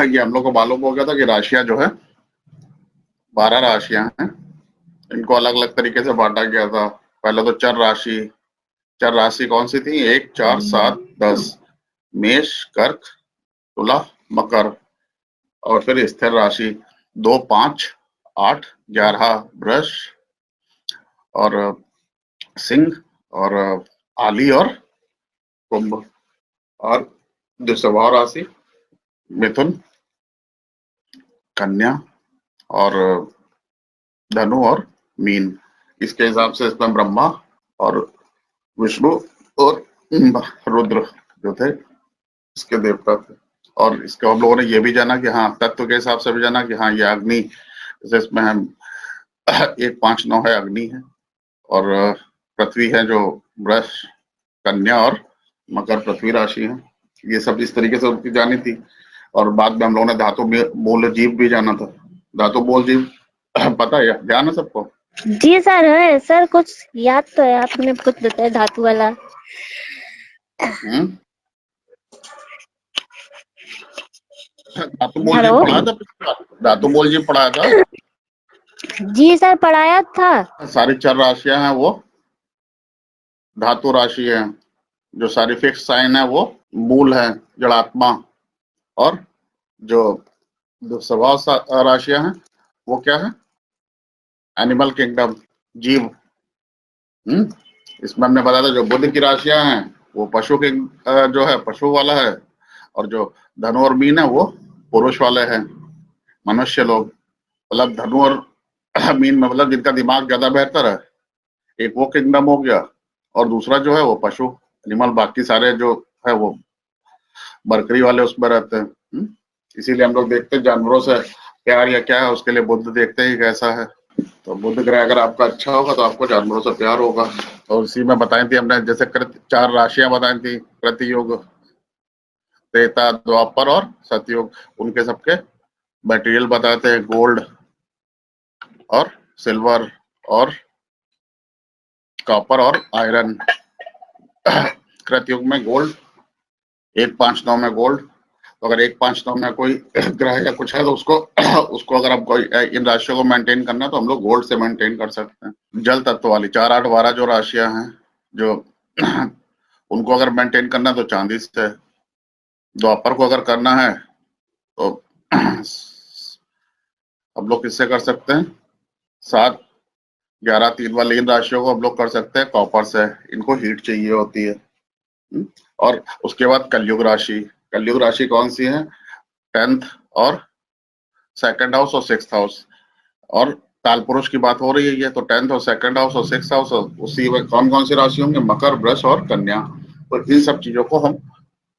ये हम लोग को मालूम हो गया था कि राशियां जो है 12 राशियां हैं। इनको अलग अलग तरीके से बांटा गया था। पहले तो चर राशि कौन सी थी? 1, 4, 7, 10। मेष, कर्क, तुला, मकर। और फिर स्थिर राशि 2, 5, 8, 11 वृष और सिंह और आली और कुंभ। और जो स्वभाव राशि मिथुन, कन्या और धनु और मीन। इसके हिसाब से इसमें ब्रह्मा और विष्णु और रुद्र जो थे इसके देवता थे। और इसके हम लोगों ने ये भी जाना कि हाँ, तत्व के हिसाब से भी जाना कि हाँ, ये अग्नि, जैसे इसमें हम 1, 5, 9 है, अग्नि है। और पृथ्वी है जो वृष, कन्या और मकर पृथ्वी राशि है। ये सब इस तरीके से उनकी जानी थी। और बाद में हम लोगों ने धातु मूल जीव भी जाना था। धातु मूल जीव पता है, ध्यान है सबको? जी सर, है सर, कुछ याद तो है, आपने कुछ बताया धातु वाला। धातु मूल जीव हेलो। पढ़ा था पिछली बार? धातु मूल जीव पढ़ाया था। जी सर, पढ़ाया था। सारी 4 राशियां हैं वो धातु राशि है। जो सारी फिक्स साइन है वो मूल है, जड़ात्मा। और जो जो स्वभाव राशियां हैं वो क्या है? एनिमल किंगडम, जीव। इसमें हमने बताया था जो बुध की राशियां हैं वो पशु के जो है पशु वाला है। और जो धनु और मीन है वो पुरुष वाले हैं, मनुष्य लोग। मतलब धनु और मीन में मतलब जिनका दिमाग ज्यादा बेहतर है, एक वो किंगडम हो गया। और दूसरा जो है वो पशु, एनिमल। बाकी सारे जो है वो मरकरी वाले उसमें रहते हैं। इसीलिए हम लोग देखते हैं जानवरों से प्यार या क्या है, उसके लिए बुद्ध देखते ही कैसा है। तो बुध ग्रह अगर आपका अच्छा होगा तो आपको जानवरों से प्यार होगा। और इसी में बताई थी हमने, जैसे 4 राशियां बताई थी, कृतयुग, त्रेता, द्वापर और सतयुग। उनके सबके मटेरियल बताते हैं, गोल्ड और सिल्वर और कॉपर और आयरन। कृतयुग में गोल्ड, 1, 5, 9 में गोल्ड। तो अगर 1, 5, 9 में कोई ग्रह या कुछ है तो उसको उसको अगर आप कोई इन राशियों को मेंटेन करना है तो हम लोग गोल्ड से मेंटेन कर सकते हैं। जल तत्व वाली 4, 8, 12 जो राशियां हैं, जो उनको अगर मेंटेन करना है तो चांदी से। द्वापर को अगर करना है तो हम लोग किससे कर सकते हैं? 7, 11, 3 वाली इन राशियों को हम लोग कर सकते हैं कॉपर से। इनको हीट चाहिए होती है। और उसके बाद कलयुग राशि। कलयुग राशि कौन सी है? 10th और 2nd हाउस और 6th हाउस। और काल पुरुष की बात हो रही है, ये तो 10th और 2nd हाउस और 6th हाउस। उसी में कौन कौन सी राशि होंगे? मकर, वृष और कन्या। तो इन सब चीजों को हम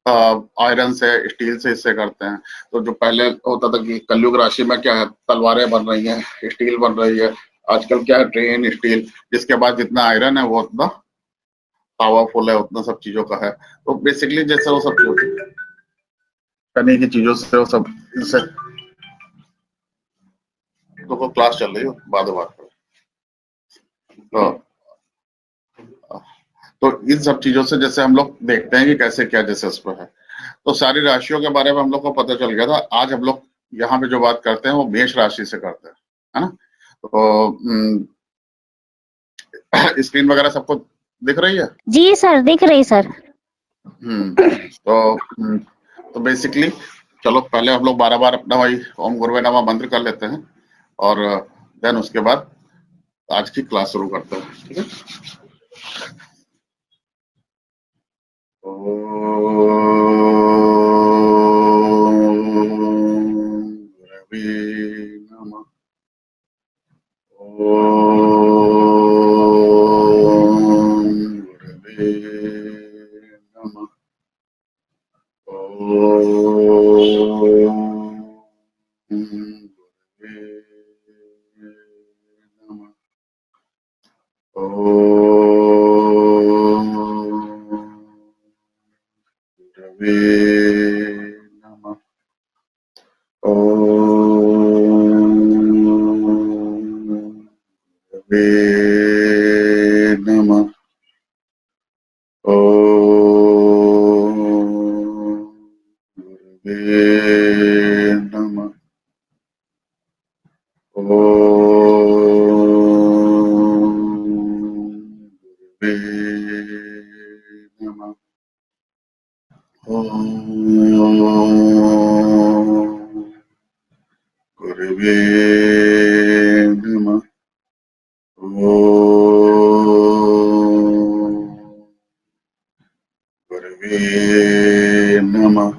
आयरन से, स्टील से इससे करते हैं। तो जो पहले होता था कि कलयुग राशि में क्या है, तलवारें बन रही हैं, स्टील बन रही है। आजकल क्या है, ट्रेन, स्टील। जिसके बाद जितना आयरन है वो उतना पावरफुल है, उतना सब चीजों का है। तो बेसिकली जैसे वो सब करने की चीजों से वो सब इससे तो क्लास चल रही हो, बाद में बात करो। तो इन सब चीजों से जैसे हम लोग देखते हैं कि कैसे क्या जैसे उसमें है। तो सारी राशियों के बारे में हम लोग को पता चल गया था। आज हम लोग यहाँ पे जो बात करते हैं वो मेष राशि से करते हैं, है ना? तो स्क्रीन वगैरह सबको दिख रही है? जी सर, दिख रही सर। तो बेसिकली चलो पहले हम लोग 12 बार अपना भाई ओम गुरुवे नमः मंत्र कर लेते हैं। और देन उसके बाद आज की क्लास शुरू करते हैं, ठीक है? गुरुवे नमः। ओम गुरुवे नमः। ओम गुरुवे नमः।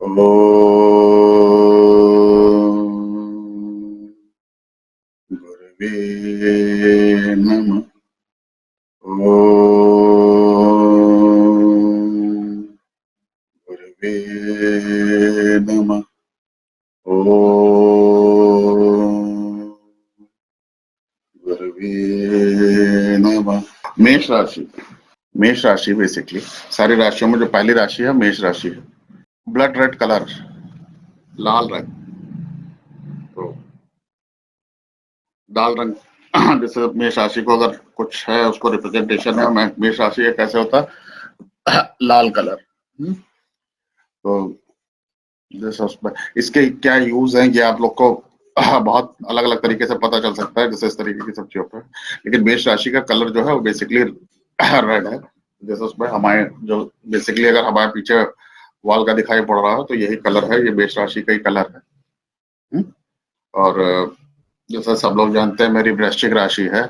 ओम गुरुवे नमः। ओम गुरुवे नमः। ओम गुरुवे नमः। मेष राशि। मेष राशि बेसिकली सारी राशियों में जो पहली राशि है मेष राशि है। ब्लड रेड कलर, लाल रंग, तो लाल रंग जैसे मेष राशि को अगर कुछ है उसको रिप्रेजेंटेशन है, मेष राशि है कैसे होता है लाल कलर। तो जैसे उसमें इसके क्या यूज हैं ये आप लोग को बहुत अलग अलग तरीके से पता चल सकता है, जैसे इस तरीके की सब चीजों पर। लेकिन मेष राशि का कलर जो है वो बेसिकली रेड है। जैसे उसमें हमारे जो बेसिकली अगर हमारे पीछे वॉल का दिखाई पड़ रहा है तो यही कलर है, ये मेष राशि का ही कलर है। और जैसा सब लोग जानते हैं मेरी वृश्चिक राशि है,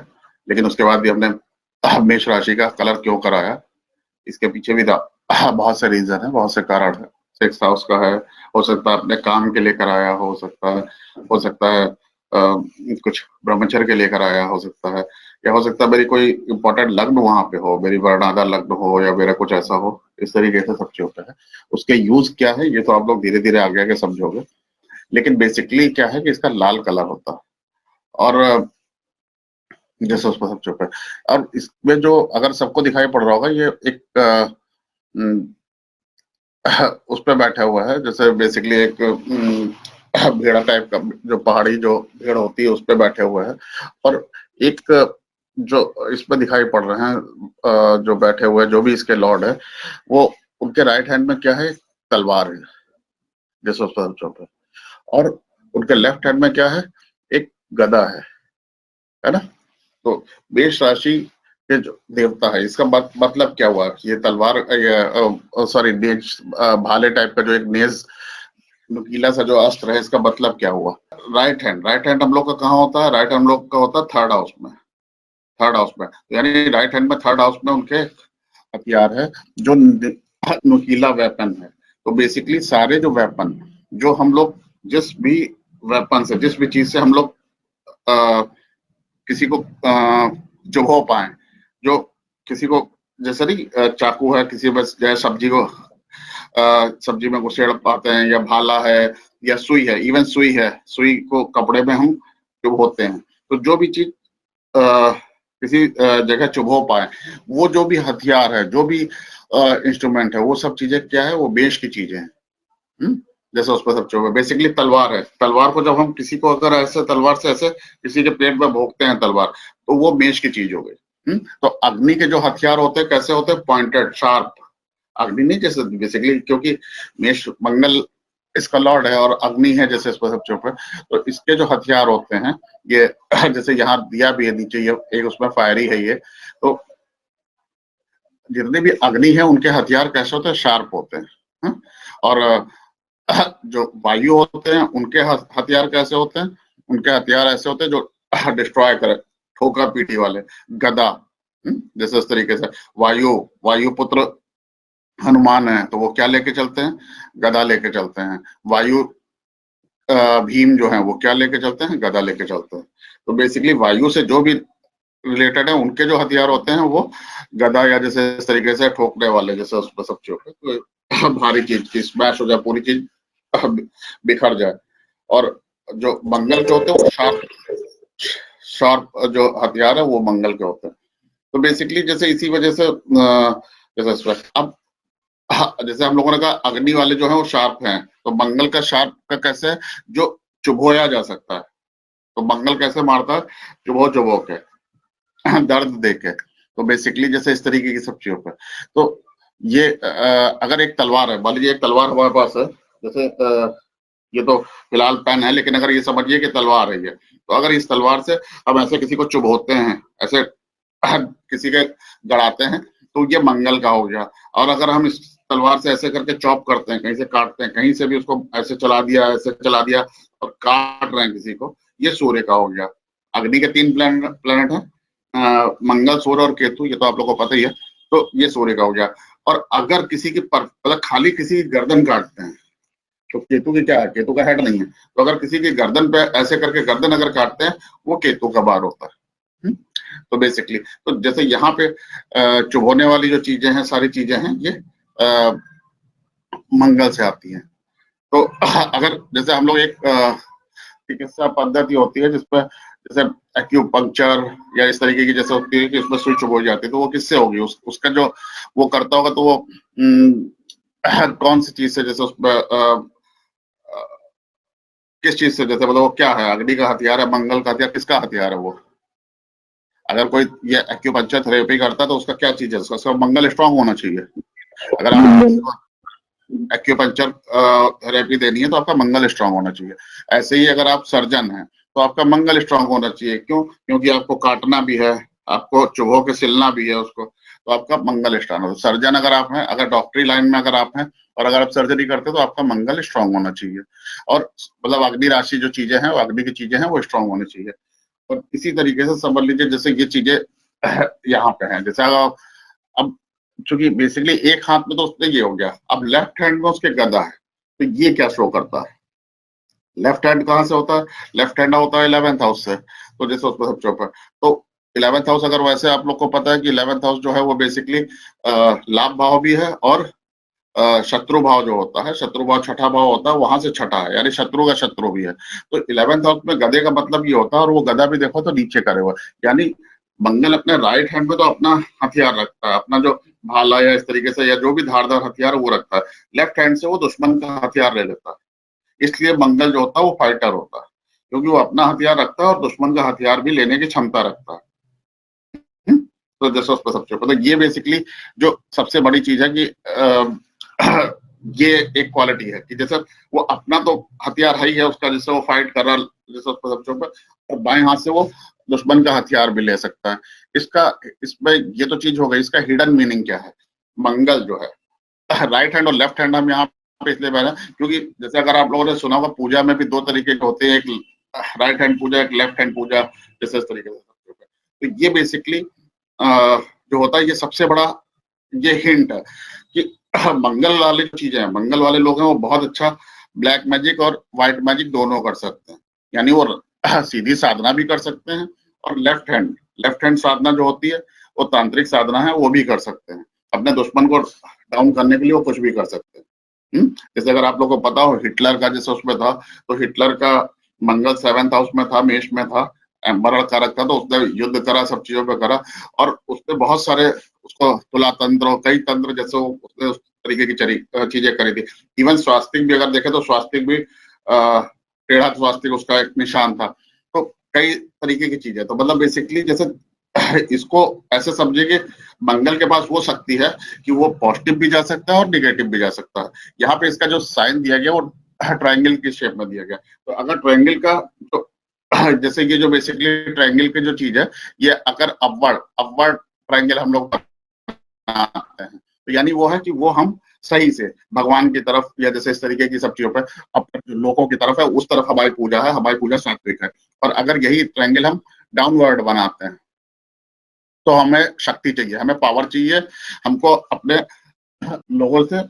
लेकिन उसके बाद भी हमने मेष राशि का कलर क्यों कराया, इसके पीछे भी बहुत से रीजन है, बहुत से कारण है। 6 हाउस का है, हो सकता है अपने काम के लिए कराया, हो सकता है कुछ ब्रह्मचर्य के लिए कराया हो सकता है, या हो सकता है मेरी कोई इंपॉर्टेंट लग्न वहां पे हो, मेरी वर्णाधार लग्न हो या मेरा कुछ ऐसा हो। इस तरीके से सब चीज होता है। उसके यूज क्या है ये तो आप लोग धीरे धीरे आगे आगे समझोगे, लेकिन बेसिकली क्या है कि इसका लाल कलर होता है। और जैसे उस पर सब चुप है। और इसमें जो अगर सबको दिखाई पड़ रहा होगा ये एक उस पे बैठा हुआ है, जैसे बेसिकली एक भेड़ा टाइप का, जो पहाड़ी जो भेड़ होती है उस पे बैठे हुए हैं। और एक जो इसमें दिखाई पड़ रहे हैं जो बैठे हुए हैं, जो भी इसके लॉर्ड है, वो उनके राइट हैंड में क्या है, तलवार है, जैसे उस पर सब चुप है। और उनके लेफ्ट हैंड में क्या है, एक गदा है ना। तो मेष राशि के जो देवता है, इसका मतलब क्या हुआ, ये तलवार सॉरी नेज, भाले टाइप का जो एक नेज नुकीला सा जो अस्त्र है, इसका मतलब क्या हुआ। राइट हैंड हम लोग का कहाँ होता है, राइट हैंड हम लोग का होता है थर्ड हाउस में। थर्ड हाउस में यानी राइट हैंड में थर्ड हाउस में उनके हथियार है, जो नुकीला वेपन है। तो बेसिकली सारे जो वेपन, जो हम लोग जिस भी वेपन से, जिस भी चीज से हम लोग किसी को चुभो पाए, जो किसी को, जैसे नहीं चाकू है, किसी बस जैसे सब्जी को सब्जी में घुसेड़ पाते हैं, या भाला है, या सुई है, इवन सुई है, सुई को कपड़े में हम चुभोते हैं। तो जो भी चीज किसी जगह चुभो पाए, वो जो भी हथियार है, जो भी इंस्ट्रूमेंट है, वो सब चीजें क्या है, वो मेष की चीजें हैं। जैसे उस पर सब चुभे, बेसिकली तलवार है। तलवार को जब हम किसी को अगर ऐसे तलवार से ऐसे किसी के पेट में भोंकते हैं तलवार, तो वो मेष की चीज हो गई। तो अग्नि के जो हथियार होते हैं कैसे होते हैं, पॉइंटेड, शार्प। अग्नि नहीं, जैसे बेसिकली क्योंकि मेष मंगल इसका लॉर्ड है और अग्नि है, जैसे इस पर सब चुप है। तो इसके जो हथियार होते हैं ये जैसे यहाँ दिया भी है नीचे, ये एक उसमें फायरी है ये। तो जितने भी अग्नि है उनके हथियार कैसे होते हैं, शार्प होते हैं। और जो वायु होते हैं उनके हथियार कैसे होते हैं, उनके हथियार ऐसे होते हैं जो डिस्ट्रॉय करे, ठोका पीटी वाले, गदा। जैसे इस तरीके से वायु पुत्र हनुमान है, तो वो क्या लेके चलते हैं, गदा लेके चलते हैं। वायु भीम जो है वो क्या लेके चलते हैं, गदा लेके चलते हैं। तो बेसिकली वायु से जो भी रिलेटेड है उनके जो हथियार होते हैं वो गदा, या जैसे इस तरीके से ठोकने वाले, जैसे उस पर सब चीज तो भारी चीज की स्मैश हो जाए, पूरी चीज बिखर जाए। और जो मंगल के होते हैं वो शार्प शार्प जो हथियार है वो मंगल के होते हैं। तो बेसिकली जैसे इसी वजह से जैसे अब जैसे हम लोगों ने कहा अग्नि वाले जो है वो शार्प हैं, तो मंगल का शार्प का कैसे है, जो चुभोया जा सकता है। तो मंगल कैसे मारता है, चुभो चुभो के दर्द दे के। तो बेसिकली जैसे इस तरीके की सब चीजों पर, तो ये अगर एक तलवार है, मान लीजिए एक तलवार हमारे पास है, जैसे ये तो फिलहाल पेन है, लेकिन अगर ये समझिए कि तलवार है ये, तो अगर इस तलवार से हम ऐसे किसी को चुभोते हैं, ऐसे किसी के गड़ाते हैं तो ये मंगल का हो गया। और अगर हम इस तलवार से ऐसे करके चॉप करते हैं, कहीं से काटते हैं, कहीं से भी उसको ऐसे चला दिया और काट रहे हैं किसी को, ये सूर्य का हो गया। अग्नि के 3 प्लेनेट हैं, मंगल, सूर्य और केतु, ये तो आप लोगों को पता ही है। तो ये सूर्य का हो गया। और अगर किसी की मतलब खाली किसी की गर्दन काटते हैं तो केतु की क्या है, केतु का हेड नहीं है, तो अगर किसी की गर्दन पे ऐसे करके गर्दन अगर काटते हैं, वो केतु का बार होता है। तो बेसिकली तो जैसे यहाँ पे चुभोने वाली जो चीजें हैं, सारी चीजें हैं, ये मंगल से आती हैं। तो अगर जैसे हम लोग एक चिकित्सा पद्धति होती है जिसपे जैसे एक्यूपंक्चर या इस तरीके की जैसे होती है कि उसमें सुई चुभ जाती है, तो वो किससे होगी, उसका जो वो करता होगा, तो वो कौन सी चीज से, जैसे उसमें किस चीज से, जैसे मतलब वो क्या है, अग्नि का हथियार है, मंगल का हथियार, किसका हथियार है वो? अगर कोई ये एक्यूपंक्चर थेरेपी करता है तो उसका क्या चीज है, उसका मंगल स्ट्रांग होना चाहिए। अगर आप एक्यूपंक्चर थेरेपी देनी है तो आपका मंगल स्ट्रांग होना चाहिए। ऐसे ही अगर आप सर्जन हैं तो आपका मंगल स्ट्रांग होना चाहिए। क्यों? क्योंकि आपको काटना भी है, आपको चुभो के सिलना भी है उसको, तो आपका मंगल स्ट्रांग हो। सर्जन अगर आप हैं, अगर डॉक्टरी लाइन में अगर आप हैं और अगर आप सर्जरी करते हैं तो आपका मंगल स्ट्रांग होना चाहिए। और मतलब अग्नि राशि जो चीजें हैं, वो अग्नि की चीजें हैं, वो स्ट्रांग होनी चाहिए। और इसी तरीके से समझ लीजिए जैसे ये चीजें यहाँ पे हैं, जैसे अब चूंकि बेसिकली एक हाथ में तो उसने ये हो गया, अब लेफ्ट हैंड में उसके गदा है, तो ये क्या शो करता है? लेफ्ट हैंड कहाँ से होता है? लेफ्ट हैंड होता है 11th हाउस से। तो जैसे उसमें सब चौपर, तो 11th हाउस, अगर वैसे आप लोग को पता है कि 11th हाउस जो है वो बेसिकली लाभ भाव भी है और शत्रु भाव जो होता है, शत्रु भाव छठा भाव होता है, वहां से छठा है, यानी शत्रु का शत्रु भी है। तो 11th हाउस में गधे का मतलब ये होता है, और वो गधा भी देखो तो नीचे करे हुआ, यानी मंगल अपने राइट हैंड में तो अपना हथियार रखता है, अपना जो भाला या इस तरीके से या जो भी धारदार हथियार वो रखता है। लेफ्ट हैंड से वो दुश्मन का हथियार ले लेता है। इसलिए मंगल जो होता है वो फाइटर होता है, क्योंकि वो अपना हथियार रखता है और दुश्मन का हथियार भी लेने की क्षमता रखता है। तो जैसे उस पर सबसे मतलब ये बेसिकली जो सबसे बड़ी चीज है कि ये एक क्वालिटी है कि जैसे वो अपना तो हथियार है ही है उसका, जिससे वो फाइट कर रहा, जैसे उस पर सबसे ऊपर, और बाएं हाथ से वो दुश्मन का हथियार भी ले सकता है। इसका इसमें ये तो चीज हो गई, इसका हिडन मीनिंग क्या है? मंगल जो है राइट हैंड और लेफ्ट हैंड हम यहाँ पे इसलिए बना, क्योंकि जैसे अगर आप लोगों ने सुना होगा पूजा में भी 2 तरीके के होते हैं, एक राइट हैंड पूजा, एक लेफ्ट हैंड पूजा, जैसे इस तरीके से। तो ये बेसिकली जो होता है, ये सबसे बड़ा ये हिंट है कि मंगल वाली जो चीजें हैं, मंगल वाले लोग हैं, वो बहुत अच्छा ब्लैक मैजिक और व्हाइट मैजिक दोनों कर सकते हैं। यानी वो सीधी साधना भी कर सकते हैं, और लेफ्ट हैंड साधना जो होती है वो तांत्रिक साधना है, वो भी कर सकते हैं। अपने दुश्मन को डाउन करने के लिए वो कुछ भी कर सकते हैं। जैसे अगर आप लोगों को पता हो हिटलर का जैसे उसमें था, तो हिटलर का मंगल 7th हाउस में था, मेष में था, एम्परर का रखा, तो उसने युद्ध करा, सब चीजों पे करा, और उसने बहुत सारे उसको तुला तंत्र और कई तंत्र जैसे उसने उस तरीके की चीजें करी थी। इवन स्वास्तिक भी अगर देखे तो स्वास्तिक भी टेढ़ा स्वास्तिक उसका एक निशान था। तो कई तरीके की चीजें, तो मतलब बेसिकली जैसे इसको ऐसे समझिए कि मंगल के पास वो शक्ति है कि वो पॉजिटिव भी जा सकता है और निगेटिव भी जा सकता है। यहाँ पे इसका जो साइन दिया गया वो ट्रायंगल की शेप में दिया गया। तो अगर ट्रायंगल का तो जैसे ये जो बेसिकली ट्रायंगल की जो चीज है, ये अगर अपवर्ड ट्रायंगल हम लोग बनाते हैं, तो यानी वो है कि वो हम सही से भगवान की तरफ या जैसे इस तरीके की सब चीजों पर अपने लोगों की तरफ है, उस तरफ हमारी पूजा है, हमारी पूजा सात्विक है। और अगर यही ट्रायंगल हम डाउनवर्ड बनाते हैं तो हमें शक्ति चाहिए, हमें पावर चाहिए, हमको अपने लोगों से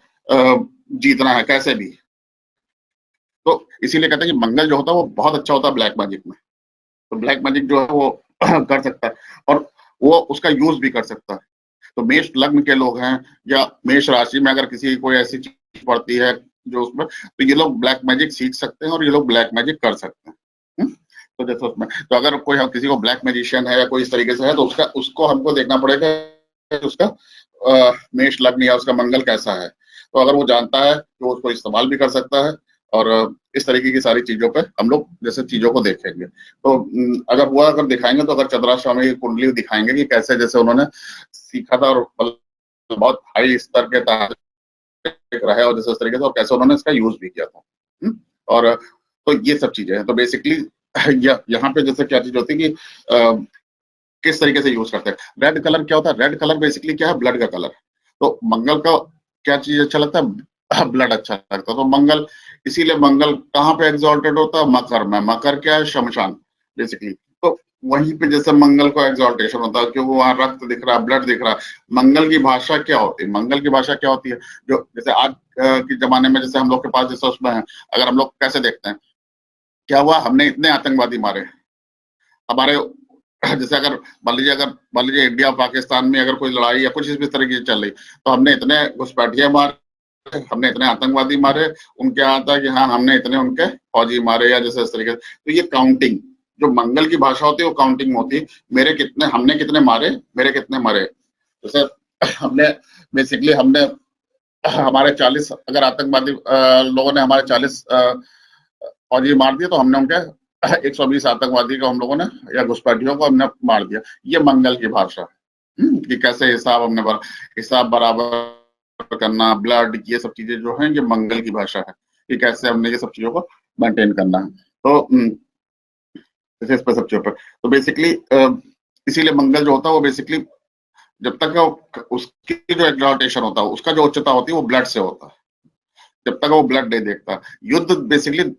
जीतना है कैसे भी। तो इसीलिए कहते हैं कि मंगल जो होता है वो बहुत अच्छा होता है ब्लैक मैजिक में। तो ब्लैक मैजिक जो है वो कर सकता है, और वो उसका यूज भी कर सकता है। तो मेष लग्न के लोग हैं या मेष राशि में अगर किसी कोई ऐसी चीज पड़ती है जो उसमें, तो ये लोग ब्लैक मैजिक सीख सकते हैं और ये लोग ब्लैक मैजिक कर सकते हैं। तो जैसे उसमें तो अगर कोई हम किसी को ब्लैक मैजिशियन है या कोई इस तरीके से है, तो उसको हमको देखना पड़ेगा कि उसका मेष लग्न या उसका मंगल कैसा है। तो अगर वो जानता है तो उसको इस्तेमाल भी कर सकता है, और इस तरीके की सारी चीजों पे हम लोग जैसे चीजों को देखेंगे। तो अगर दिखाएंगे तो अगर चंद्राश्रमी की कुंडली दिखाएंगे कि कैसे जैसे उन्होंने सीखा था और बहुत हाई स्तर के रहे और जैसे उस तरीके से, और कैसे उन्होंने इसका यूज भी किया था। और तो ये सब चीजें हैं। तो बेसिकली यहाँ पे जैसे क्या चीज होती है कि किस तरीके से यूज करते हैं। रेड कलर क्या होता है? रेड कलर बेसिकली क्या है? ब्लड का कलर। तो मंगल का क्या चीज अच्छा लगता है? ब्लड अच्छा लगता है। तो मंगल, इसीलिए मंगल कहाँ पे एग्जॉल्टेड होता है? मकर में। मकर क्या है? शमशान बेसिकली। तो वहीं पे जैसे मंगल को एग्जॉल्टेशन होता है क्योंकि वहां रक्त दिख रहा है, ब्लड दिख रहा है। मंगल की भाषा क्या होती है? मंगल की भाषा क्या होती है? जो जैसे आज के जमाने में जैसे हम लोग के पास जैसे उसमें है, अगर हम लोग कैसे देखते हैं, क्या हुआ? हमने इतने आतंकवादी मारे हमारे जैसे अगर मान लीजिए इंडिया पाकिस्तान में अगर कोई लड़ाई या कुछ इस तरह की चल रही, तो हमने इतने घुसपैठिए मारे, हमने इतने आतंकवादी मारे। उनके यहाँ आता है कि हाँ हमने इतने उनके फौजी मारे या जैसे इस तरीके से। तो ये काउंटिंग, जो मंगल की भाषा होती है वो काउंटिंग होती है। मेरे कितने, हमने कितने मारे, मेरे कितने मरे। जैसे हमने बेसिकली हमने हमारे 40 अगर आतंकवादी लोगों ने हमारे 40 फौजी मार दिए, तो हमने उनके 120 आतंकवादी को हम लोगों ने या घुसपैठियों को हमने मार दिया। ये मंगल की भाषा। कि कैसे हिसाब हमने हिसाब बराबर करना, ब्लड, ये सब चीजें जो हैं ये मंगल की भाषा है कि कैसे हमने ये सब चीजों को मेंटेन करना है। तो जैसे इस पर सब चीजों पर तो बेसिकली इसीलिए मंगल जो होता है वो बेसिकली जब तक उसकी जो एक्सॉल्टेशन होता है, उसका जो उच्चता होती है वो ब्लड से होता है, जब तक वो ब्लड नहीं देखता। युद्ध बेसिकली,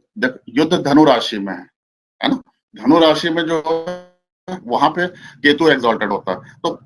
युद्ध धनु राशि में है ना? धनु राशि में जो वहां पे केतु एग्जॉल्टेड होता है। तो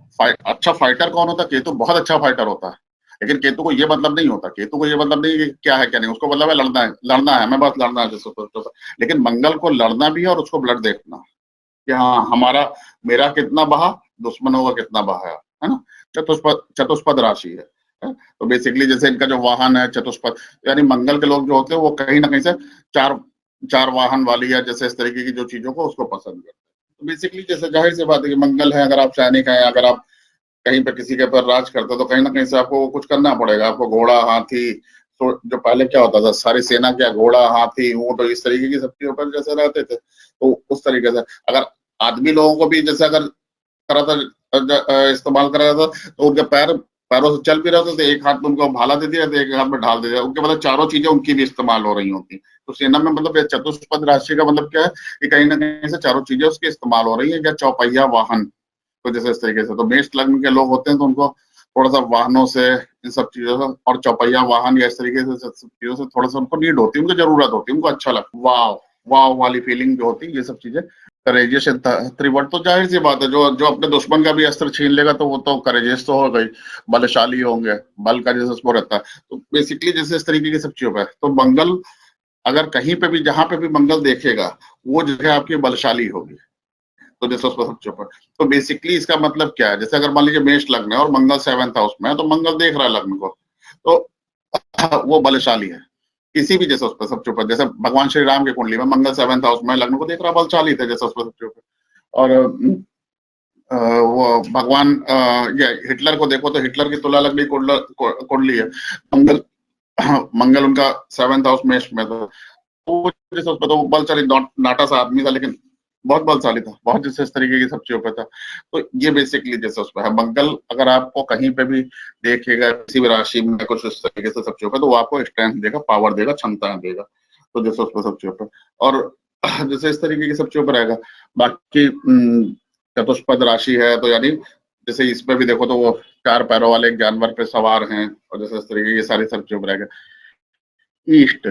अच्छा फाइटर कौन होता है? केतु बहुत अच्छा फाइटर होता है। लेकिन केतु को ये मतलब नहीं होता, केतु को ये मतलब नहीं कि क्या है क्या नहीं, उसको मतलब है लड़ना है, लड़ना है, हमें बस लड़ना है जैसे। लेकिन मंगल को लड़ना भी है और उसको ब्लड देखना कि हाँ हमारा, मेरा कितना बहा, दुश्मनों का कितना बहा है ना? चतुष्पद राशि है। तो बेसिकली जैसे इनका जो वाहन है चतुष्पद, यानी मंगल के लोग जो होते हैं वो कहीं ना कहीं से चार चार वाहन वाली या जैसे इस तरीके की जो चीजों को उसको पसंद करते हैं। तो बेसिकली जैसे जाहिर सी बात है कि मंगल है, अगर आप सैनिक हैं, अगर आप कहीं पे किसी के ऊपर राज करते हो, तो कहीं ना कहीं से आपको कुछ करना पड़ेगा। आपको घोड़ा, हाथी, तो जो पहले क्या होता था, सारी सेना क्या घोड़ा, हाथी, ऊंट और इस तरीके की सबके ऊपर जैसे रहते थे, तो उस तरीके से अगर आदमी लोगों को भी जैसे अगर करा था, इस्तेमाल करा था, तो उनके पैरों से चल भी रहे थे, तो एक हाथ में उनको भाला दे दिया, तो एक हाथ में ढाल दे दिया, उनके मतलब चारों चीजें उनकी भी इस्तेमाल हो रही होती। तो सेना में मतलब चतुष्पद राशि का मतलब क्या है कि कहीं ना कहीं से चारों चीजें उसकी इस्तेमाल हो रही है, या चौपहिया वाहन। तो जैसे इस तरीके से तो मेष लग्न के लोग होते हैं, तो उनको थोड़ा सा वाहनों से, इन सब चीजों से और चौपहिया वाहन या इस तरीके से सब चीजों से थोड़ा सा उनको नीड होती है, उनको जरूरत होती है, उनको अच्छा लगता है, वाह वाह वाली फीलिंग जो होती है, ये सब चीजें करेजियस त्रिवर्त। तो जाहिर सी बात है, जो जो अपने दुश्मन का भी अस्त्र छीन लेगा तो वो तो करेजियस तो हो गई, बलशाली होंगे, बल का जैसे उसको रहता है। तो बेसिकली जैसे इस तरीके की सब चीजों है, तो मंगल अगर कहीं पे भी, जहां पे भी मंगल देखेगा, वो जगह आपकी बलशाली होगी। तो जैसे उसको सब चीजों पर, तो बेसिकली इसका मतलब क्या है? जैसे अगर मान लीजिए मेष लग्न है और मंगल 7th हाउस में है, तो मंगल देख रहा है लग्न को, तो वो बलशाली है। किसी भी जैसे उस पर सब चुप है, जैसे भगवान श्री राम की कुंडली में मंगल 7th हाउस में लग्न को देख रहा, बलशाली थे जैसे उस पर सब चुप है। और वो भगवान ये हिटलर को देखो, तो हिटलर की तुला लग्न कुंडली है, मंगल मंगल उनका 7th हाउस मेष में था। तो जैसे उस पर तो बलशाली नाटा सा आदमी था, लेकिन बहुत बलशाली था, बहुत जैसे इस तरीके की सब चीजों पे था। तो ये बेसिकली जैसे उस पर है मंगल, अगर आपको कहीं पे भी देखेगा किसी भी राशि में कुछ इस तरीके से सब चीजों पे, तो वो आपको स्ट्रेंथ देगा, पावर देगा, क्षमताएं देगा। तो जैसे उस पर सब चीजों पे, और जैसे इस तरीके की सब चीजों पर रहेगा। बाकी चतुष्पद राशि है, तो यानी जैसे इसमें भी देखो, तो वो 4 पैरों वाले एक जानवर पे सवार हैं, और जैसे इस तरीके की सारी सब चीजों पर रहेगा। ईस्ट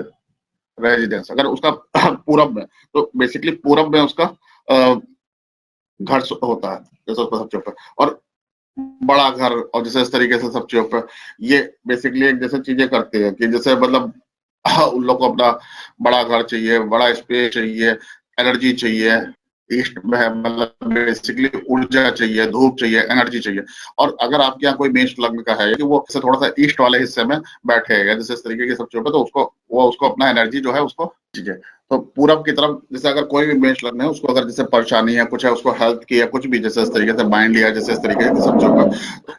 रेजिडेंस अगर उसका पूरब में, तो बेसिकली पूरब में उसका घर होता है जैसे उस पर सब चीजों पर, और बड़ा घर, और जैसे इस तरीके से सब चीजों पर ये बेसिकली एक जैसे चीजें करते हैं कि जैसे मतलब उन लोग को अपना बड़ा घर चाहिए, बड़ा स्पेस चाहिए, एनर्जी चाहिए। ईस्ट में है मतलब बेसिकली ऊर्जा चाहिए, धूप चाहिए, एनर्जी चाहिए। और अगर आपके यहाँ कोई मेष लग्न का है कि वो थोड़ा सा ईस्ट वाले हिस्से में बैठेगा जैसे इस तरीके की सब चीजों पे, तो उसको अपना एनर्जी जो है उसको चाहिए। तो पूरब की तरफ जैसे अगर कोई भी मेष लग्न है, उसको अगर जैसे परेशानी है, कुछ है, उसको हेल्थ की या कुछ भी जैसे इस तरीके से माइंड लिया जैसे इस तरीके की सब चीजों का,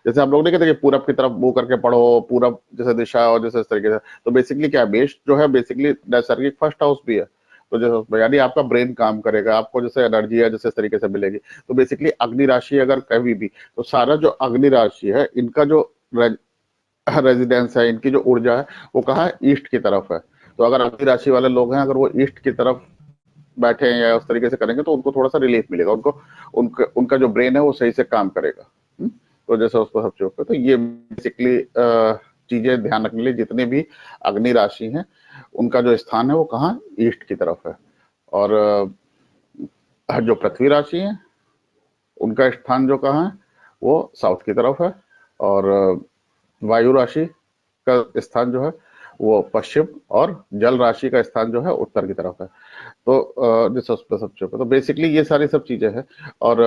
जैसे हम लोग नहीं कहते कि पूरब की तरफ मुंह करके पढ़ो, पूरब जैसे दिशा और जैसे इस तरीके से, तो बेसिकली क्या है, मेष जो है बेसिकली नैसर्गिक फर्स्ट हाउस भी है। तो जैसे यानी आपका ब्रेन काम करेगा, आपको जैसे एनर्जी है जैसे इस तरीके से मिलेगी। तो बेसिकली अग्नि राशि अगर कभी भी, तो सारा जो अग्नि राशि है इनका जो रेजिडेंस है, इनकी जो ऊर्जा है वो कहाँ है, ईस्ट की तरफ है। तो अगर अग्नि राशि वाले लोग हैं, अगर वो ईस्ट की तरफ बैठे हैं या उस तरीके से करेंगे तो उनको थोड़ा सा रिलीफ मिलेगा, उनका जो ब्रेन है वो सही से काम करेगा। तो जैसे उस पर सब चीजों पे, तो ये बेसिकली चीजें ध्यान रखने के लिए, जितने भी अग्नि राशि हैं उनका जो स्थान है वो कहाँ, ईस्ट की तरफ है। और जो पृथ्वी राशि है उनका स्थान जो कहाँ है वो साउथ की तरफ है। और वायु राशि का स्थान जो है वो पश्चिम, और जल राशि का स्थान जो है उत्तर की तरफ है। तो दिस सब चीजों पे तो बेसिकली ये सारी सब चीजें हैं। और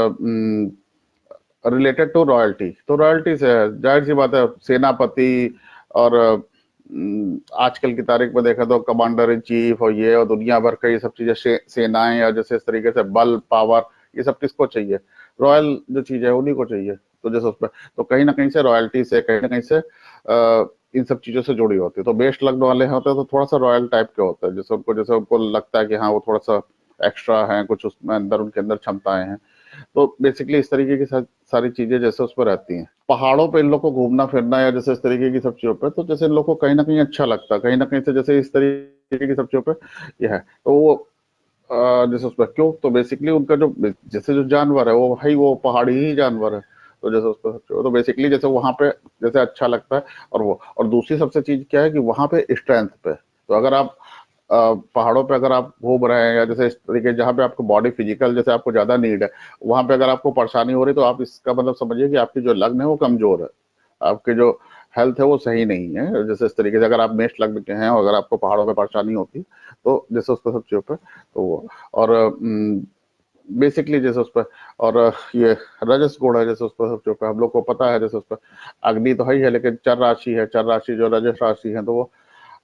रिलेटेड टू रॉयल्टी, तो रॉयल्टी से जाहिर सी बात है सेनापति, और आजकल की तारीख में देखा तो कमांडर इन चीफ और ये और दुनिया भर का ये सब चीजें, सेनाएं, या जैसे इस तरीके से बल पावर, ये सब किसको चाहिए, रॉयल जो चीज है उन्हीं को चाहिए। तो जैसे उसमें तो कहीं ना कहीं से रॉयल्टी से, कहीं ना कहीं से इन सब चीजों से जुड़ी होती है। तो बेस्ट लगने वाले होते हैं तो थोड़ा सा रॉयल टाइप के होते हैं, जैसे उनको लगता है कि हाँ वो थोड़ा सा एक्स्ट्रा है, कुछ उसमें अंदर उनके अंदर क्षमताएं हैं। तो बेसिकली इस तरीके की सारी चीजें जैसे उस पर रहती हैं। पहाड़ों पे इन लोग को घूमना फिरना या जैसे इस तरीके की सब चीजों पे, तो जैसे इन लोग को कहीं ना कहीं अच्छा लगता है, कहीं ना कहीं से जैसे इस तरीके की सब चीजों पे ये है। तो वो जैसे उस पर क्यों, तो बेसिकली उनका जो जैसे जो जानवर है वो भाई वो पहाड़ी ही जानवर है। तो जैसे उस पर तो बेसिकली जैसे वहां पे जैसे अच्छा लगता है। और दूसरी सबसे चीज क्या है कि वहां पे स्ट्रेंथ पे, तो अगर आप पहाड़ों पे अगर आप घूम रहे हैं या जैसे इस तरीके जहाँ पे आपको बॉडी फिजिकल जैसे आपको ज्यादा नीड है, वहां पे अगर आपको परेशानी हो रही तो आप इसका मतलब समझिए कि आपकी जो लग्न है वो कमजोर है, आपके जो हेल्थ है वो सही नहीं है। जैसे इस तरीके से अगर आप मेष लग्न के हैं और अगर आपको पहाड़ों पे परेशानी होती है तो जैसे उसको सब चीजों पे तो वो, और बेसिकली जैसे उस पर, और ये रजस गुण है जैसे उस पर सब चीजों पे हम लोग को पता है। जैसे उस पर अग्नि तो है ही है, लेकिन चर राशि है, चर राशि जो रजस राशि है तो वो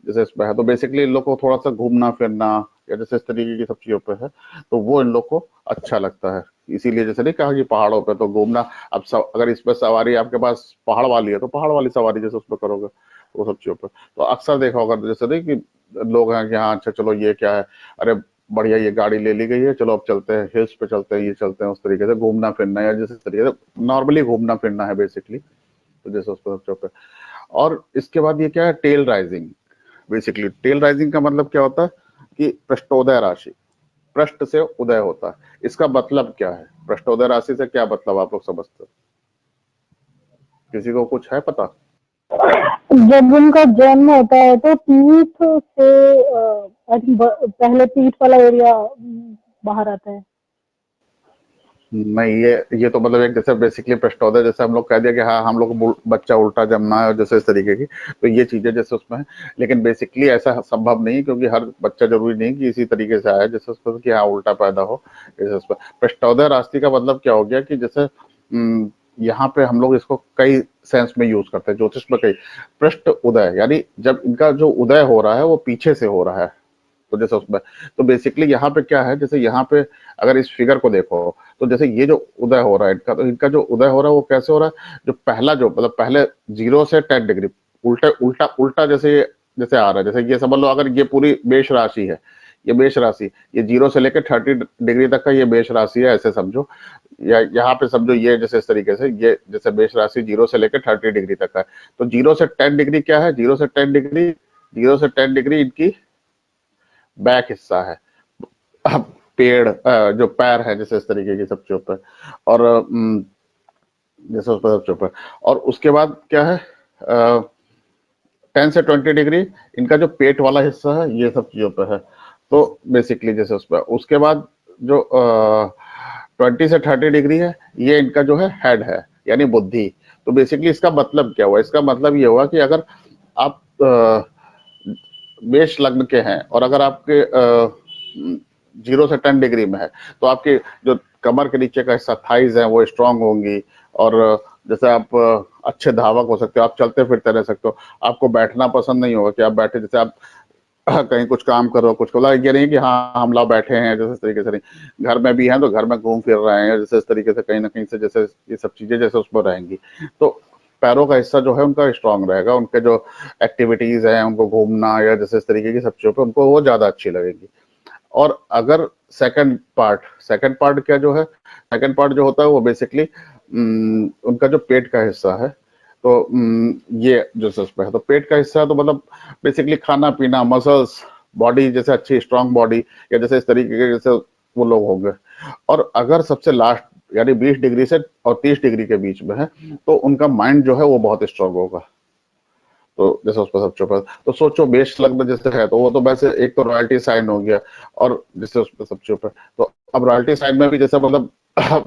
जैसे इस पे है। तो बेसिकली इन लोग को थोड़ा सा घूमना फिरना या जैसे इस तरीके की सब चीजों पे है तो वो इन लोग को अच्छा लगता है। इसीलिए जैसे नहीं कहा कि पहाड़ों पे तो घूमना, अब अगर इस पे सवारी आपके पास पहाड़ वाली है तो पहाड़ वाली सवारी जैसे उस पर करोगे वो सब चीजों पे। तो अक्सर देखा होगा जैसे नहीं कि लोग हैं कि हाँ अच्छा चलो ये क्या है, अरे बढ़िया ये गाड़ी ले ली गई है, चलो अब चलते हैं हिल्स पे, चलते हैं ये चलते हैं, उस तरीके से घूमना फिरना या जैसे इस तरीके से नॉर्मली घूमना फिरना है बेसिकली। तो जैसे उस पर सब चीजों पे, और इसके बाद ये क्या है, tail rising. Basically tail rising का मतलब क्या होता है कि पृष्ठोदय राशि, पृष्ठ से उदय होता है। इसका मतलब क्या है, पृष्ठोदय राशि से क्या मतलब आप लोग समझते हो, किसी को कुछ है पता? जब उनका जन्म होता है तो पीठ से पहले पीठ वाला एरिया बाहर आता है। नहीं, ये तो मतलब एक जैसे बेसिकली पृष्ठोदय, जैसे हम लोग कह दिया कि हाँ हम लोग को बच्चा उल्टा जमना है और जैसे इस तरीके की, तो ये चीजें जैसे उसमें है। लेकिन बेसिकली ऐसा संभव नहीं, क्योंकि हर बच्चा जरूरी नहीं कि इसी तरीके से आए जैसे उसमें कि हाँ उल्टा पैदा हो। जैसे उसमें पृष्ठोदय राशि का मतलब क्या हो गया कि जैसे यहाँ पे हम लोग इसको कई सेंस में यूज करते हैं ज्योतिष में, कई पृष्ठ उदय यानी जब इनका जो उदय हो रहा है वो पीछे से हो रहा है। तो जैसे उसमें, तो बेसिकली यहाँ पे क्या है, जैसे यहाँ पे अगर इस फिगर को देखो तो जैसे ये जो उदय हो रहा है इनका, तो इनका जो उदय हो रहा है वो कैसे हो रहा है, जो पहला जो मतलब पहले 0 से 10 डिग्री उल्टा उल्टा उल्टा जैसे आ रहा है। जैसे ये समझ लो अगर ये पूरी मेष राशि है, ये मेष राशि, ये 0 से लेकर 30 डिग्री तक का ये मेष राशि है, ऐसे समझो। या यहाँ पे समझो ये जैसे इस तरीके से, ये जैसे मेष राशि 0 से लेकर 30 डिग्री तक का है। तो 0 से 10 डिग्री क्या है, 0 से 10 डिग्री, 0 से 10 डिग्री इनकी बैक हिस्सा है, पेड़ जो पैर है जैसे इस तरीके की सब चीजों पर। और जैसे उस पर सब चीजों पर, और उसके बाद क्या है 10 से 20 डिग्री इनका जो पेट वाला हिस्सा है ये सब चीजों पे है। तो बेसिकली जैसे उस पर, उसके बाद जो 20 से 30 डिग्री है ये इनका जो है हेड है यानी बुद्धि। तो बेसिकली इसका मतलब क्या हुआ, इसका मतलब ये हुआ कि अगर आप मेष लग्न के हैं और अगर आपके 0 से 10 डिग्री में है तो आपके जो कमर के नीचे का हिस्सा, थाइज है, वो स्ट्रांग होंगी। और जैसे आप अच्छे धावक हो सकते हो, आप चलते फिरते रह सकते हो, आपको बैठना पसंद नहीं होगा कि आप बैठे, जैसे आप कहीं कुछ काम करो, कुछ बोला, ये नहीं कि हाँ हम लोग बैठे हैं जैसे इस तरीके से, नहीं, घर में भी हैं तो घर में घूम फिर रहे हैं जैसे इस तरीके से, कहीं ना कहीं से जैसे ये सब चीजें जैसे उसमें रहेंगी। तो पैरों का हिस्सा जो है उनका स्ट्रांग रहेगा, उनके जो एक्टिविटीज हैं उनको घूमना या जैसे इस तरीके की सब चीजों पे उनको वो ज्यादा अच्छी लगेगी। और अगर सेकंड पार्ट क्या जो है, सेकंड पार्ट जो होता है वो बेसिकली उनका जो पेट का हिस्सा है। तो ये जो सस्पेंस है तो पेट का हिस्सा है, तो मतलब बेसिकली खाना पीना, मसल्स, बॉडी जैसे अच्छी स्ट्रांग बॉडी या जैसे इस तरीके के जैसे वो लोग होंगे। और अगर सबसे लास्ट यानी 20 डिग्री से और 30 डिग्री के बीच में है तो उनका माइंड जो है वो बहुत स्ट्रांग होगा। तो जैसे उस पर सब चुप है तो सोचो मेष लग्न जैसे है तो वो तो वैसे एक तो रॉयल्टी साइन हो गया, और जैसे उस पर सब चुप है तो अब रॉयल्टी साइन में भी जैसे मतलब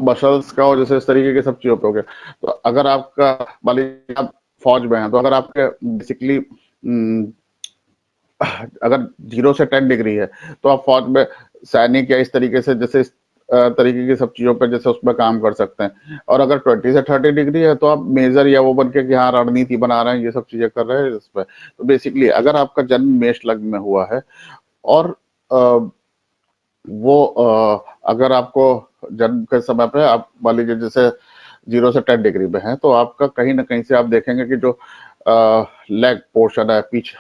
मसल्स का और जैसे इस तरीके के सब चुप हो गए। तो अगर आपका मान लीजिए आप फौज में हैं तो अगर आपके बेसिकली अगर 0 से 10 डिग्री है तो आप फौज में सैनिक या इस तरीके से जैसे इस तरीके की सब चीजों पे जैसे उसमें काम कर सकते हैं। और अगर 20 से 30 डिग्री है तो आप मेजर या वो बन के कि हाँ रणनीति बना रहे हैं, ये सब चीजें कर रहे हैं इस पे। तो बेसिकली अगर आपका जन्म मेष लग्न में हुआ है और अगर आपको जन्म के समय पे आप मान लीजिए जैसे 0 से 10 डिग्री में है तो आपका कहीं ना कहीं से आप देखेंगे कि जो लेग पोर्शन है पीछे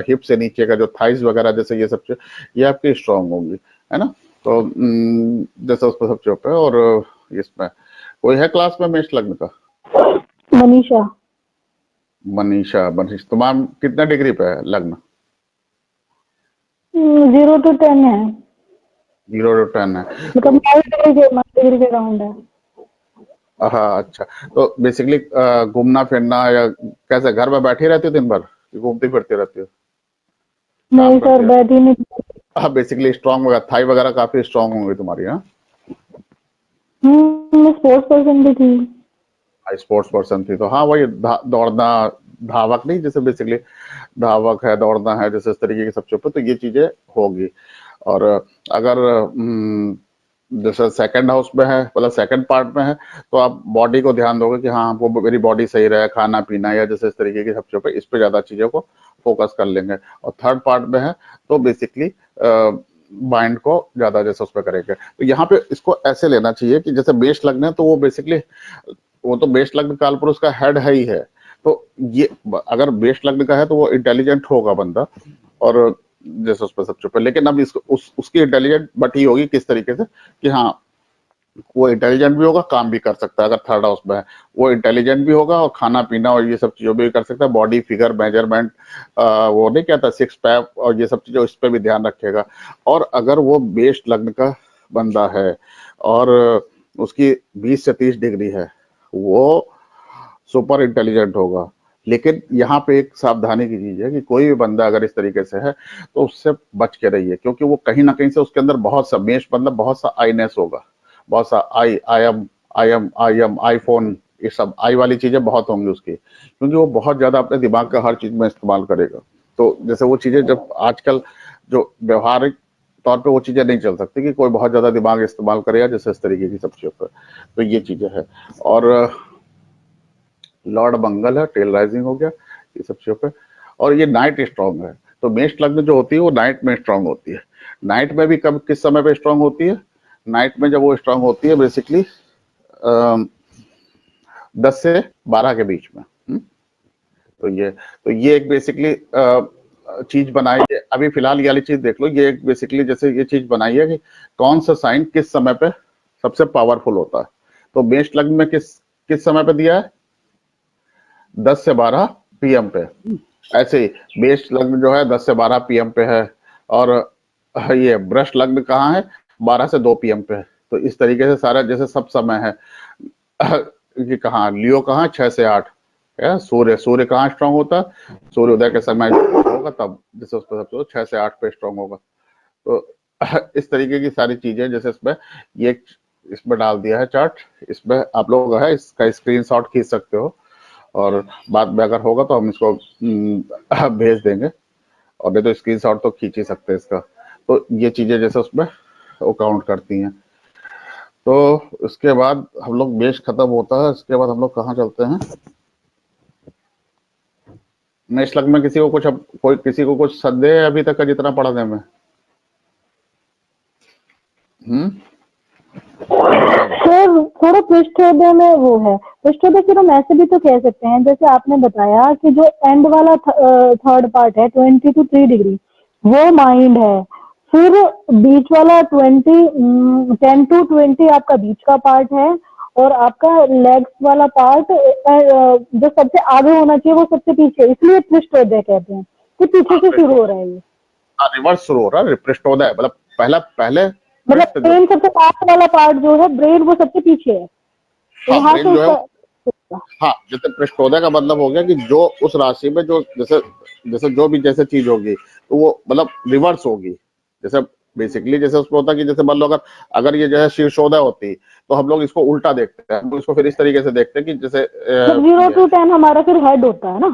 हिप से नीचे का जो थाइस वगैरह जैसे ये सब चीज ये आपकी स्ट्रांग होंगी, है ना। तो जैसे उस पर सब चुप है। और इसमें कोई है क्लास में मेष लग्न का? मनीषा। मनीष तुम्हारा कितना डिग्री पे है लग्न? 0 to 10 है, 0 to 10 है मतलब तो 9 डिग्री के राउंड है। हाँ अच्छा। तो बेसिकली घूमना फिरना या कैसे घर में बैठी रहती हो दिन भर कि घूमती फिरती रहती हो, काम नहीं सर, करती हो? बैठी नहीं। हाँ बेसिकली स्ट्रांग वगैरह थाई वगैरह काफी स्ट्रांग होंगी तुम्हारी। हाँ मैं स्पोर्ट्स पर्सन भी थी। स्पोर्ट्स पर्सन थी तो हाँ वही दौड़ना धावक नहीं जैसे बेसिकली धावक है दौड़ना है जैसे इस तरीके की सब चीजों पे तो ये चीजें होगी। और अगर जैसे सेकंड हाउस में है मतलब सेकंड पार्ट में है तो आप बॉडी को ध्यान दोगे कि हाँ वो मेरी बॉडी सही रहे, खाना पीना या जैसे इस तरीके की सब चीजों पे इस पे ज्यादा चीजों को फोकस कर लेंगे। और थर्ड पार्ट में है तो बेसिकली माइंड को ज्यादा जैसे उस पर करेंगे। तो यहाँ पे इसको ऐसे लेना चाहिए कि जैसे मेष लग्न है तो वो बेसिकली वो तो मेष लग्न काल पुरुष का हेड है ही है। तो ये अगर मेष लग्न का है तो वो इंटेलिजेंट होगा बंदा, और जैसे उस पर सब चुप है। लेकिन अब इसको उसकी इंटेलिजेंट बट ही होगी किस तरीके से कि हाँ वो इंटेलिजेंट भी होगा काम भी कर सकता है। अगर थर्ड हाउस में है वो इंटेलिजेंट भी होगा और खाना पीना और ये सब चीजों भी कर सकता है, बॉडी फिगर मेजरमेंट वो नहीं कहता सिक्स पैक और ये सब चीजें इस पर भी ध्यान रखेगा। और अगर वो मेष लग्न का बंदा है और उसकी 20 से 30 डिग्री है वो सुपर इंटेलिजेंट होगा। लेकिन यहाँ पे एक सावधानी की चीज है कि कोई भी बंदा अगर इस तरीके से है तो उससे बच के रहिए, क्योंकि वो कहीं ना कहीं से उसके अंदर बहुत सा मेष मतलब बहुत सा आईनेस होगा, बहुत सा आई एम आईफोन ये सब आई वाली चीजें बहुत होंगी उसकी, क्योंकि वो बहुत ज्यादा अपने दिमाग का हर चीज में इस्तेमाल करेगा। तो जैसे वो चीजें जब आजकल जो व्यवहारिक तौर पे वो चीजें नहीं चल सकती कि कोई बहुत ज्यादा दिमाग इस्तेमाल करेगा जैसे इस तरीके की सब चीजों पर। तो ये चीजें है। और लॉर्ड मंगल है, टेल राइजिंग हो गया ये सब चीजों पे। और ये नाइट स्ट्रांग है तो मेष लग्न जो होती है वो नाइट में स्ट्रांग होती है। नाइट में भी कब किस समय पे स्ट्रांग होती है? नाइट में जब वो स्ट्रांग होती है बेसिकली 10 से 12 के बीच में। तो ये एक बेसिकली चीज बनाई है। अभी फिलहाल ये वाली चीज देख लो, ये एक बेसिकली जैसे ये चीज बनाई है कि कौन सा साइन किस समय पे सबसे पावरफुल होता है। तो मेष लग्न में किस किस समय पे दिया है? 10 से 12 पीएम पे। ऐसे ही मेष लग्न जो है 10 से 12 पीएम पे है। और ये वृष लग्न कहाँ है? 12 से 2 पीएम पे है। तो इस तरीके से सारा जैसे सब समय है कि कहाँ लियो कहाँ 6 से 8 है। सूर्य सूर्य कहाँ स्ट्रांग होता है? सूर्य उदय के समय होगा तब जैसे उस पर सबसे 6 से 8 पे स्ट्रांग होगा। तो इस तरीके की सारी चीजें जैसे इसमें ये इसमें डाल दिया है चार्ट। इसमें आप लोग है इसका स्क्रीनशॉट खींच सकते हो और बाद में अगर होगा तो हम इसको भेज देंगे, और नहीं तो स्क्रीनशॉट तो खींच ही सकते हैं इसका। तो ये चीजें जैसे उसमें वो काउंट करती हैं। तो उसके बाद हम लोग मेष खत्म होता है, इसके बाद हम लोग कहाँ चलते हैं? मेष लग्न में किसी को कुछ अब कोई किसी को कुछ संदेह है अभी तक का जितना पढ़ने में? सर थोड़ा पृष्ठोदय में वो है, पृष्ठोदय फिर हम ऐसे भी तो कह सकते हैं जैसे आपने बताया कि जो एंड वाला थर्ड पार्ट है 20 to 3 डिग्री वो माइंड है, फिर बीच वाला 10 to 20 आपका बीच का पार्ट है, और आपका लेग्स वाला पार्ट जो सबसे आगे होना चाहिए वो सबसे पीछे, इसलिए पृष्ठोदय कहते हैं कि पीछे से शुरू हो रहा है ये। रिवर्स शुरू हो रहा है, पृष्ठोदय मतलब पहले मतलब पृष्ठ जो, ब्रेन सबसे पास वाला पार्ट जो है, ब्रेन वो सबसे पीछे है, तो हाँ वहां से ब्रेन जो है उसका हाँ, जैसे पृष्ठोदय का मतलब हो गया कि जो उस राशि में जो जैसे जैसे जो भी जैसे चीज होगी तो वो मतलब रिवर्स होगी। जैसे बेसिकली जैसे उसमें होता है कि जैसे मान लो अगर अगर ये जो है शीर्षोदय होती तो हम लोग इसको उल्टा देखते हैं, हम लोग इसको फिर इस तरीके से देखते हैं कि जैसे जब 0 to 10 हमारा फिर हेड होता है ना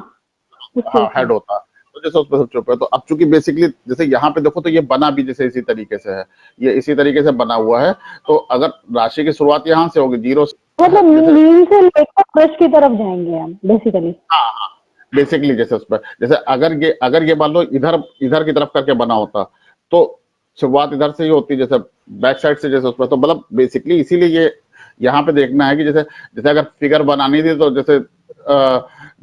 उस हाँ केस में। हेड होता, तो जैसे उसमें सब चुप है, तो अब चूंकि बेसिकली जैसे यहाँ पे देखो तो ये बना भी जैसे इसी तरीके से है, ये इसी तरीके से बना हुआ है। तो अगर राशि की शुरुआत यहाँ से होगी जीरो से, मतलब जैसे नील से लेकर ब्रश की तरफ जाएंगे हम बेसिकली। बेसिकली जैसे उस पर जैसे अगर ये मान लो इधर इधर की तरफ करके बना होता तो शुरुआत इधर से ही होती, जैसे बैक साइड से जैसे उस पर, तो मतलब बेसिकली इसीलिए ये यहाँ पे देखना है कि जैसे जैसे अगर फिगर बनानी थी तो जैसे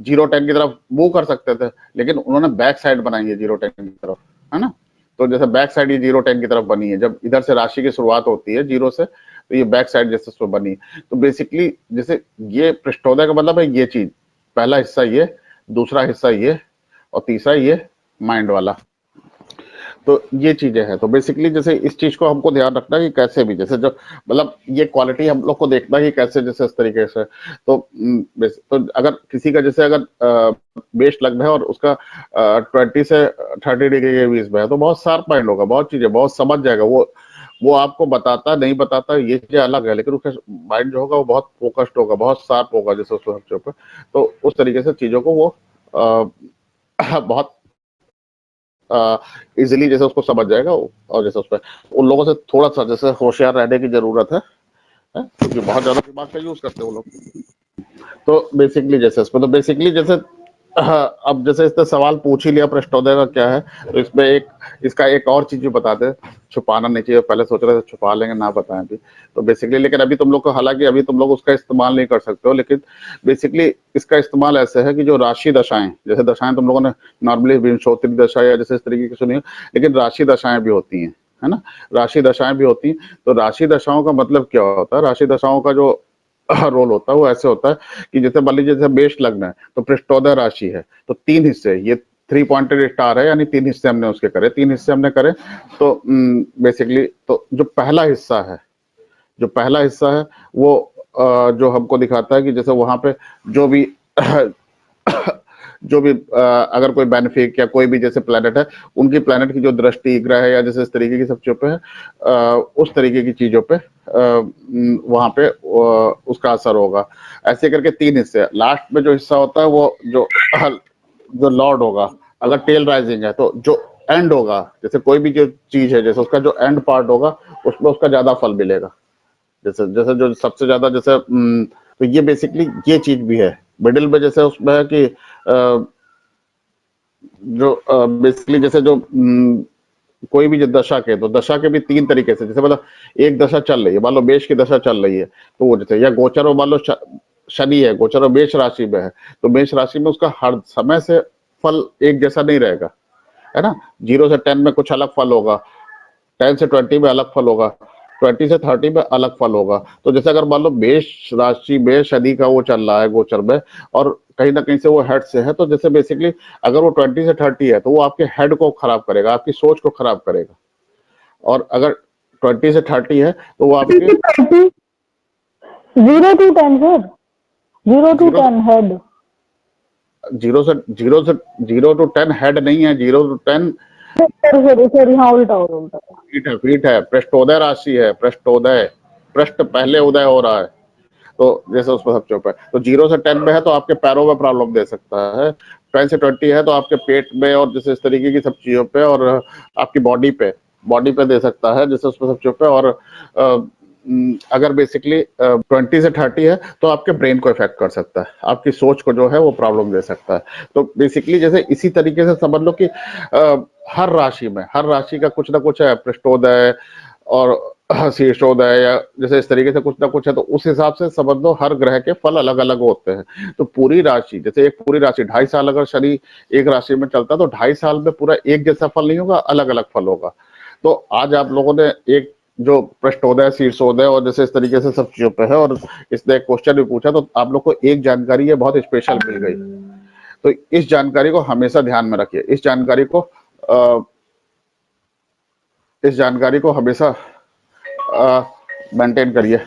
0-10 की तरफ मूव कर सकते थे, लेकिन उन्होंने बैक साइड बनाई है 0-10 की तरफ, है ना। तो जैसे बैक साइड ये 0-10 की तरफ बनी है, जब इधर से राशि की शुरुआत होती है जीरो से तो ये बैक साइड जैसे उसमें बनी है। तो बेसिकली जैसे ये पृष्ठोदय का मतलब है ये चीज, पहला हिस्सा ये, दूसरा हिस्सा ये, और तीसरा ये माइंड वाला। तो ये चीजें हैं। तो बेसिकली जैसे इस चीज को हमको ध्यान रखना है कि कैसे भी जैसे जो मतलब ये क्वालिटी हम लोग को देखना है कि कैसे जैसे इस तरीके से। तो तो अगर किसी का जैसे अगर बेस लग्न है और उसका 20 से 30 डिग्री के बीच में है तो बहुत शार्प माइंड होगा, बहुत चीजें बहुत समझ जाएगा। वो आपको बताता नहीं बताता ये चीजें अलग है, लेकिन उसका माइंड जो होगा वो बहुत फोकस्ड होगा, बहुत शार्प होगा जैसे उस सबके ऊपर। तो उस तरीके से चीजों को वो बहुत इजिली जैसे उसको समझ जाएगा और जैसे उस पर उन लोगों से थोड़ा सा जैसे होशियार रहने की जरूरत है, क्योंकि बहुत ज्यादा दिमाग का यूज करते हैं वो लोग। तो बेसिकली जैसे इसमें तो बेसिकली जैसे हाँ, अब जैसे इसने सवाल पूछ ही लिया पृष्ठोदय का क्या है, तो इसमें एक इसका एक और चीज भी बता दे, छुपाना नहीं चाहिए, पहले सोच रहे थे छुपा लेंगे ना बताएं अभी। तो बेसिकली लेकिन अभी तुम लोग को, हालांकि अभी तुम लोग उसका इस्तेमाल नहीं कर सकते हो, लेकिन बेसिकली इसका इस्तेमाल ऐसे है कि जो राशि दशाएं, जैसे दशाएं तुम लोगों ने नॉर्मली विंशोत्तरी दशा या जैसे इस तरीके की सुनी हो, लेकिन राशि दशाएं भी होती हैं, है ना। राशि दशाएं भी होती हैं। तो राशि दशाओं का मतलब क्या होता है, राशि दशाओं का जो रोल होता है वो ऐसे होता है कि जैसे मान लीजिए जैसे मेष लग्न है तो पृष्ठोदय राशि है, तो 3 हिस्से, ये 3 पॉइंटेड स्टार है, यानी 3 हिस्से हमने उसके करे, 3 हिस्से हमने करे। तो बेसिकली तो जो पहला हिस्सा है, जो पहला हिस्सा है वो जो हमको दिखाता है कि जैसे वहां पे जो भी जो भी अगर कोई बेनिफिक या कोई भी जैसे प्लेनेट है, उनकी प्लेनेट की जो दृष्टि ग्रह है या जैसे इस तरीके की सब चीजों पे है, उस तरीके की चीजों पे वहां पे उसका असर होगा। ऐसे करके 3 हिस्से, लास्ट में जो हिस्सा होता है वो जो लॉर्ड होगा, अगर टेल राइजिंग है तो जो एंड होगा, जैसे कोई भी जो चीज है जैसे उसका जो एंड पार्ट होगा उसमें उसका ज्यादा फल मिलेगा। जैसे जैसे जो सबसे ज्यादा जैसे तो ये बेसिकली ये चीज भी है। मिडिल में जैसे उसमें है कि जो बेसिकली जैसे जो कोई भी जो दशा के, तो दशा के भी 3 तरीके से, जैसे मतलब एक दशा चल रही है, मान लो मेष की दशा चल रही है तो वो जैसे, या गोचर हो, मान लो शनि है, गोचर मेष राशि में है, तो मेष राशि में उसका हर समय से फल एक जैसा नहीं रहेगा, है ना। 0 से 10 में कुछ अलग फल होगा, 10 से 20 में अलग फल होगा, 20 से 30 में अलग फल होगा। तो जैसे अगर मान लो मेष राशि में शनि का वो चल रहा है गोचर में, और कहीं ना कहीं से वो हेड से है, तो जैसे बेसिकली अगर वो 20 से 30 है तो वो आपके हेड को खराब करेगा, आपकी सोच को खराब करेगा। और अगर 20 से 30 है तो वो आपके 0 to 10 sir, 0 to 10 zero head. Zero से 0 to 10 हेड नहीं है, 0 to 10 सॉरी सॉरी सॉरी, हाँ उल्टा हो रहा उल्टा। फीट है, पृष्ठोदय राशि है, पृष्ठोदय, पृष्ठ पहले उदय हो रहा है। तो जैसे उसमें सब चुप है, तो 0 से 10 में है तो आपके पैरों में प्रॉब्लम दे सकता है, 10 से 20 है तो आपके पेट में और जैसे इस तरीके की सब चीजों पे, और आपकी बॉडी पे दे सकता है, जैसे उसमें सब चुप है। और अगर बेसिकली 20 से 30 है तो आपके ब्रेन को इफेक्ट कर सकता है, आपकी सोच को जो है वो प्रॉब्लम दे सकता है। तो बेसिकली जैसे इसी तरीके से समझ लो कि हर राशि का कुछ ना कुछ है, पृष्ठोदय और शीर्षोदय, या जैसे इस तरीके से कुछ ना कुछ है, तो उस हिसाब से समझ लो हर ग्रह के फल अलग अलग होते हैं। तो पूरी राशि, जैसे एक पूरी राशि 2.5 साल अगर शनि एक राशि में चलता है तो 2.5 साल में पूरा एक जैसा फल नहीं होगा, अलग अलग फल होगा। तो आज आप लोगों ने एक जो पृष्ठोदय शीर्षोदय और जैसे इस तरीके से सब चीजों पे है, और इसने एक क्वेश्चन भी पूछा, तो आप लोग को एक जानकारी ये बहुत स्पेशल मिल गई। तो इस जानकारी को हमेशा ध्यान में रखिए, इस जानकारी को इस जानकारी को हमेशा मेंटेन करिए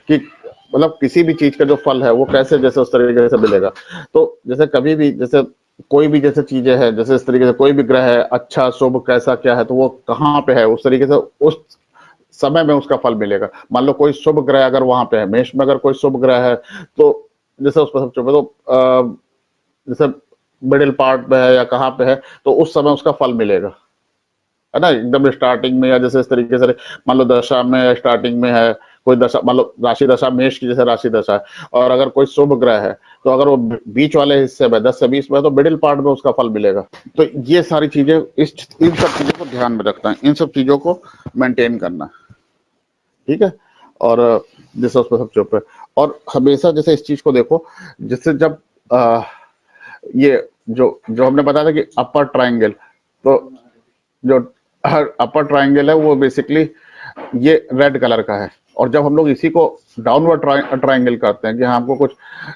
कि मतलब किसी भी चीज का जो फल है वो कैसे जैसे उस तरीके से मिलेगा। तो जैसे कभी भी जैसे कोई भी जैसे चीजें हैं, जैसे इस तरीके से कोई भी ग्रह है अच्छा शुभ कैसा क्या है, तो वो कहाँ पे है उस तरीके से उस समय में उसका फल मिलेगा। मान लो कोई शुभ ग्रह अगर वहां पे है, मेष में अगर कोई शुभ ग्रह है तो जैसे उस पर सब चुप है, तो जैसे मिडिल पार्ट में है या कहाँ पे है, तो उस समय उसका फल मिलेगा, है ना, एकदम स्टार्टिंग में या जैसे इस तरीके से मान लो दशा में या स्टार्टिंग में है कोई दशा, मान लो राशि दशा मेष की जैसे राशि दशा है, और अगर कोई शुभ ग्रह है तो अगर वो बीच वाले हिस्से में 10 से 20 में है तो मिडिल पार्ट में उसका फल मिलेगा। तो ये सारी चीजें इन सब चीजों को ध्यान में रखना है, इन सब चीजों को मेंटेन करना, ठीक है। और जैसे उस पर सब चुप है, और हमेशा जैसे इस चीज को देखो, जैसे जब ये जो जो हमने बताया था कि अपर ट्राइंगल, तो जो अपर ट्राइंगल है वो बेसिकली ये रेड कलर का है, और जब हम लोग इसी को डाउनवर्ड ट्राइंगल करते हैं कि हाँ हमको कुछ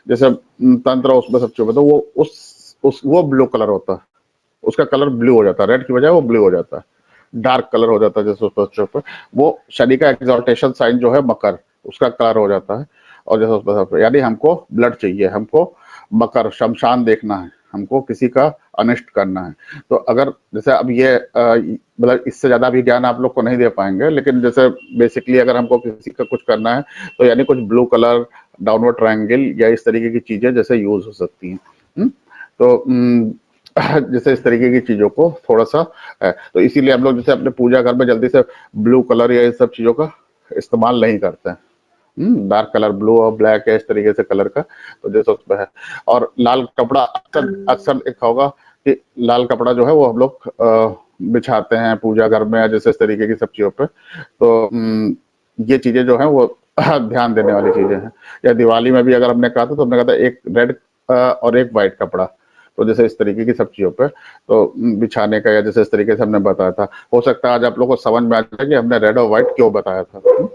जैसे तंत्र उसमें सब चुके, तो वो वो ब्लू कलर होता है, उसका कलर ब्लू हो जाता है, रेड की बजाय वो ब्लू हो जाता है, डार्क कलर हो जाता है। जैसे उस पर वो शनि का एक्सॉल्टेशन साइन जो है मकर, उसका कलर हो जाता है। और जैसे उस पर यानी हमको ब्लड चाहिए, हमको मकर शमशान देखना है, हमको किसी का अनिष्ट करना है। तो अगर जैसे अब ये मतलब इससे ज्यादा भी ज्ञान आप लोग को नहीं दे पाएंगे, लेकिन जैसे बेसिकली अगर हमको किसी का कुछ करना है तो यानी कुछ ब्लू कलर डाउनवर्ड ट्रायंगल या इस तरीके की चीजें जैसे यूज हो सकती हैं। तो जैसे इस तरीके की चीजों को थोड़ा सा है, तो इसीलिए हम लोग जैसे अपने पूजा घर में जल्दी से ब्लू कलर या इस सब चीजों का इस्तेमाल नहीं करते हैं। डार्क कलर ब्लू और ब्लैक है इस तरीके से कलर का, तो जैसे उसमें है। और लाल कपड़ा अक्सर अक्सर देखा होगा कि लाल कपड़ा जो है वो हम लोग बिछाते हैं पूजा घर में, जैसे इस तरीके की सब चीजों पे। तो ये चीजें जो है वो ध्यान देने वाली चीजें हैं। या दिवाली में भी अगर हमने कहा था तो हमने कहा था एक रेड और एक व्हाइट कपड़ा, तो जैसे इस तरीके की सब चीजों पे तो बिछाने का, या जैसे इस तरीके से हमने बताया था। हो सकता है आज आप लोग को समझ में आ जाए कि हमने रेड और व्हाइट क्यों बताया था।